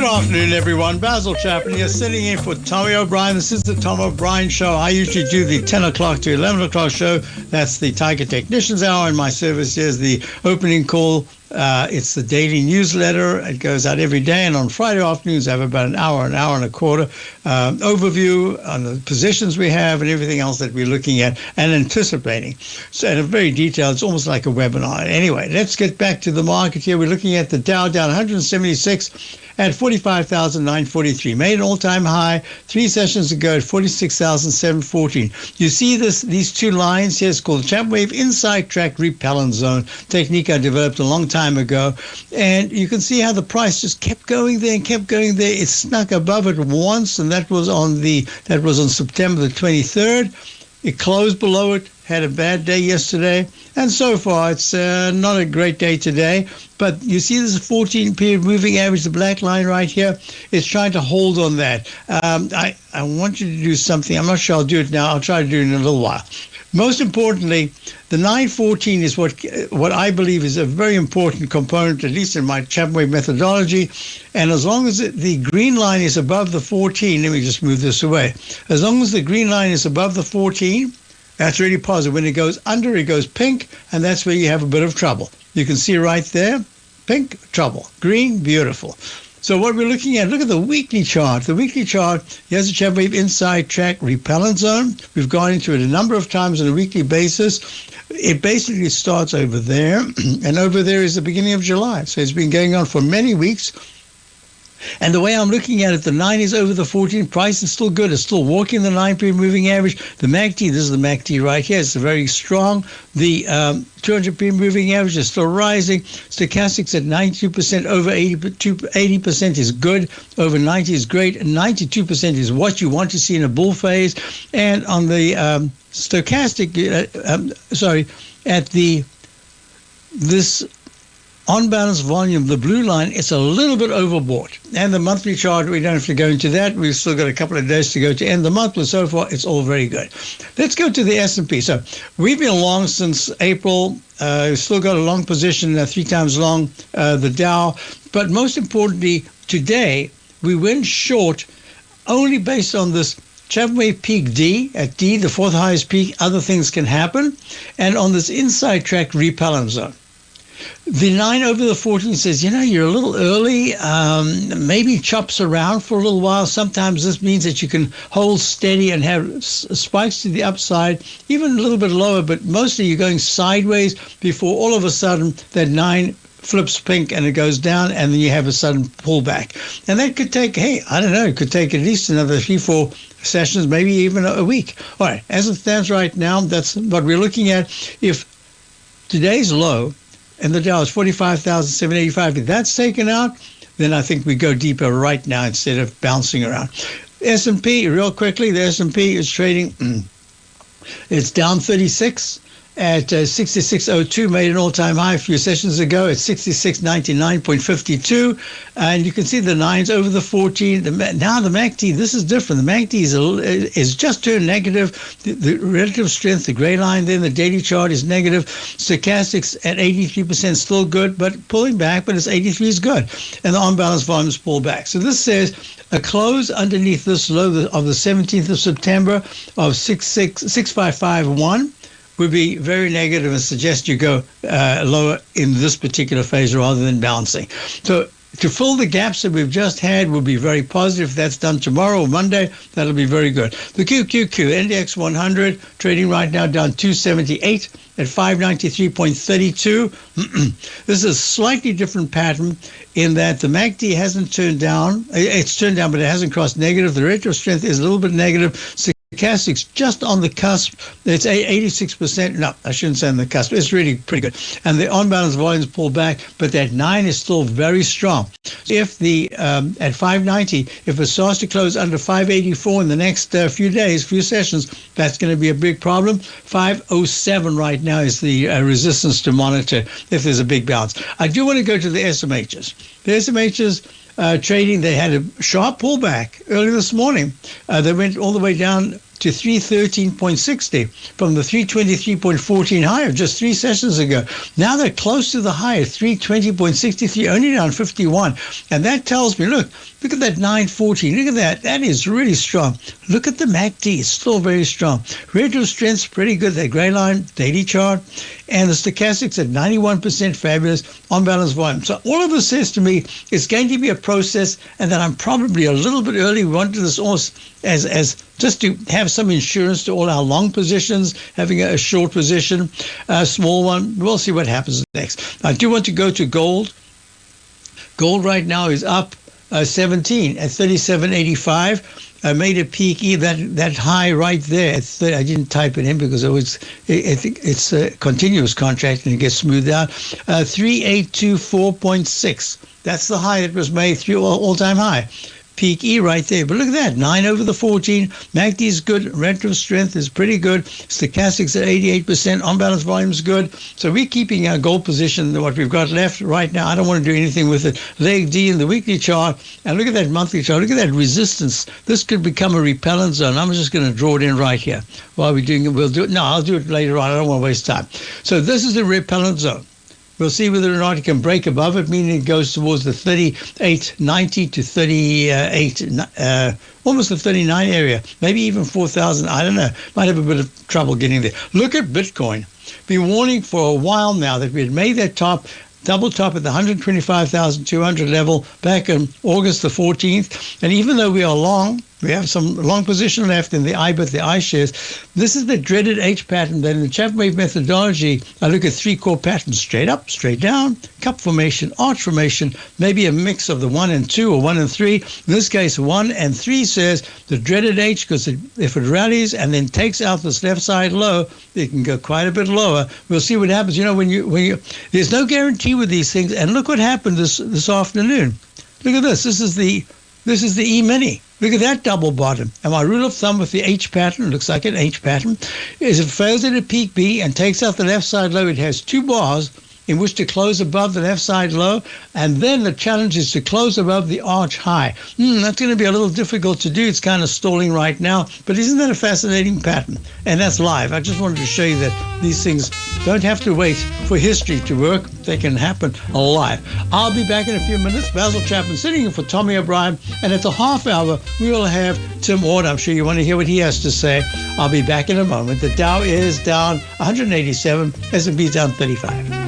afternoon, everyone. Basil Chapman here, sitting in for Tommy O'Brien. This is the Tom O'Brien Show. I usually do the 10 o'clock to 11 o'clock show. That's the Tiger Technicians Hour, and my service here is the opening call. It's the daily newsletter. It goes out every day, and on Friday afternoons I have about an hour and a quarter overview on the positions we have and everything else that we're looking at and anticipating. So, and a very detailed, it's almost like a webinar. Anyway, let's get back to the market here. We're looking at the Dow down 176 at 45,943. Made an all-time high 3 sessions ago at 46,714. You see these two lines here. It's called the Chapman Wave Inside Track Repellent Zone technique I developed a long time ago. And you can see how the price just kept going there and kept going there. It snuck above it once, and that was on September the 23rd. It closed below it, had a bad day yesterday, and so far it's not a great day today. But you see this 14-period moving average, the black line right here. It's trying to hold on that. I want you to do something. I'm not sure I'll do it now. I'll try to do it in a little while. Most importantly, the 914 is what I believe is a very important component, at least in my Chapman Wave methodology. And as long as the green line is above the 14, let me just move this away. As long as the green line is above the 14, that's really positive. When it goes under, it goes pink, and that's where you have a bit of trouble. You can see right there, pink, trouble. Green, beautiful. So what we're looking at, look at the weekly chart. The weekly chart, here's the Chapman Wave Inside Track Repellent Zone. We've gone into it a number of times on a weekly basis. It basically starts over there, and over there is the beginning of July. So it's been going on for many weeks. And the way I'm looking at it, the 9 is over the 14. Price is still good. It's still walking the 9-period moving average. The MACD, this is the MACD right here. It's very strong. The 200-period moving average is still rising. Stochastics at 92%, over 80% is good. Over 90 is great. And 92% is what you want to see in a bull phase. And on the stochastic, this on-balance volume, the blue line, it's a little bit overbought. And the monthly chart, we don't have to go into that. We've still got a couple of days to go to end the month, but so far, it's all very good. Let's go to the S&P. So we've been long since April. We've still got a long position, 3 times long, the Dow. But most importantly, today, we went short only based on this Chapman Wave peak D. At D, the fourth highest peak, other things can happen. And on this inside track repellent zone. The 9 over the 14 says, you're a little early, maybe chops around for a little while. Sometimes this means that you can hold steady and have spikes to the upside, even a little bit lower, but mostly you're going sideways before all of a sudden that 9 flips pink and it goes down, and then you have a sudden pullback. And that could take, it could take at least another 3-4 sessions, maybe even a week. All right, as it stands right now, that's what we're looking at. If today's low, and the Dow is 45,785. If that's taken out, then I think we go deeper right now instead of bouncing around. S&P, real quickly, the S&P is trading, it's down 36 at 66.02, made an all-time high a few sessions ago at 66.99.52. And you can see the 9s over the 14. Now the MACD, this is different. The MACD is just turned negative. The relative strength, the gray line there, the daily chart is negative. Stochastics at 83% still good, but pulling back, but it's 83 is good. And the on-balance volumes pull back. So this says a close underneath this low of the 17th of September of 655.1 would be very negative and suggest you go lower in this particular phase rather than bouncing. So to fill the gaps that we've just had would be very positive. If that's done tomorrow or Monday, that'll be very good. The QQQ, Index 100, trading right now down 278 at 593.32. This is a slightly different pattern in that the MACD hasn't turned down. It's turned down, but it hasn't crossed negative. The rate of strength is a little bit negative. Stochastics just on the cusp. It's 86%. No, I shouldn't say on the cusp. It's really pretty good. And the on-balance volumes pull back, but that 9 is still very strong. If the at 590, if it starts to close under 584 in the next few days, few sessions, that's going to be a big problem. 507 right now is the resistance to monitor if there's a big bounce. I do want to go to the SMHs. The SMHs trading, they had a sharp pullback early this morning. They went all the way down to 313.60 from the 323.14 high of just 3 sessions ago. Now they're close to the high at 320.63, only down 51. And that tells me, look at that 914. Look at that. That is really strong. Look at the MACD. It's still very strong. Relative strength's pretty good. That gray line, daily chart. And the stochastics at 91% fabulous, on balance volume. So all of this says to me it's going to be a process, and that I'm probably a little bit early. We wanted this also as just to have some insurance to all our long positions, having a short position, a small one. We'll see what happens next. I do want to go to gold. Gold right now is up 17 at 37.85. I made a peak that high right there. I didn't type it in because it's a continuous contract and it gets smoothed out. 3824.6. That's the high that was made through all-time high. Peak E right there. But look at that, 9 over the 14. MACD is good. Relative strength is pretty good. Stochastics at 88%. On-balance volume is good. So we're keeping our gold position, what we've got left right now. I don't want to do anything with it. Leg D in the weekly chart. And look at that monthly chart. Look at that resistance. This could become a repellent zone. I'm just going to draw it in right here. While we're doing it, we'll do it. No, I'll do it later on. I don't want to waste time. So this is a repellent zone. We'll see whether or not it can break above it, meaning it goes towards the 38.90 to 38, almost the 39 area, maybe even 4,000. I don't know. Might have a bit of trouble getting there. Look at Bitcoin. Been warning for a while now that we had made that double top at the 125,200 level back on August the 14th. And even though we are long, we have some long position left in the IBIT, the iShares. This is the dreaded H pattern that in the Chapman wave methodology, I look at 3 core patterns: straight up, straight down, cup formation, arch formation, maybe a mix of the 1 and 2 or 1 and 3. In this case, 1 and 3 says the dreaded H, because if it rallies and then takes out this left side low, it can go quite a bit lower. We'll see what happens. You know, when you there's no guarantee with these things. And look what happened this afternoon. Look at this. This is the E-mini. Look at that double bottom. And my rule of thumb with the H pattern, looks like an H pattern, is if it fails at a peak B and takes out the left side low, it has 2 bars in which to close above the left side low, and then the challenge is to close above the arch high. That's going to be a little difficult to do. It's kind of stalling right now, but isn't that a fascinating pattern? And that's live. I just wanted to show you that these things don't have to wait for history to work. They can happen live. I'll be back in a few minutes. Basil Chapman sitting in for Tommy O'Brien, and at the half hour, we will have Tim Ward. I'm sure you want to hear what he has to say. I'll be back in a moment. The Dow is down 187, S&P down 35.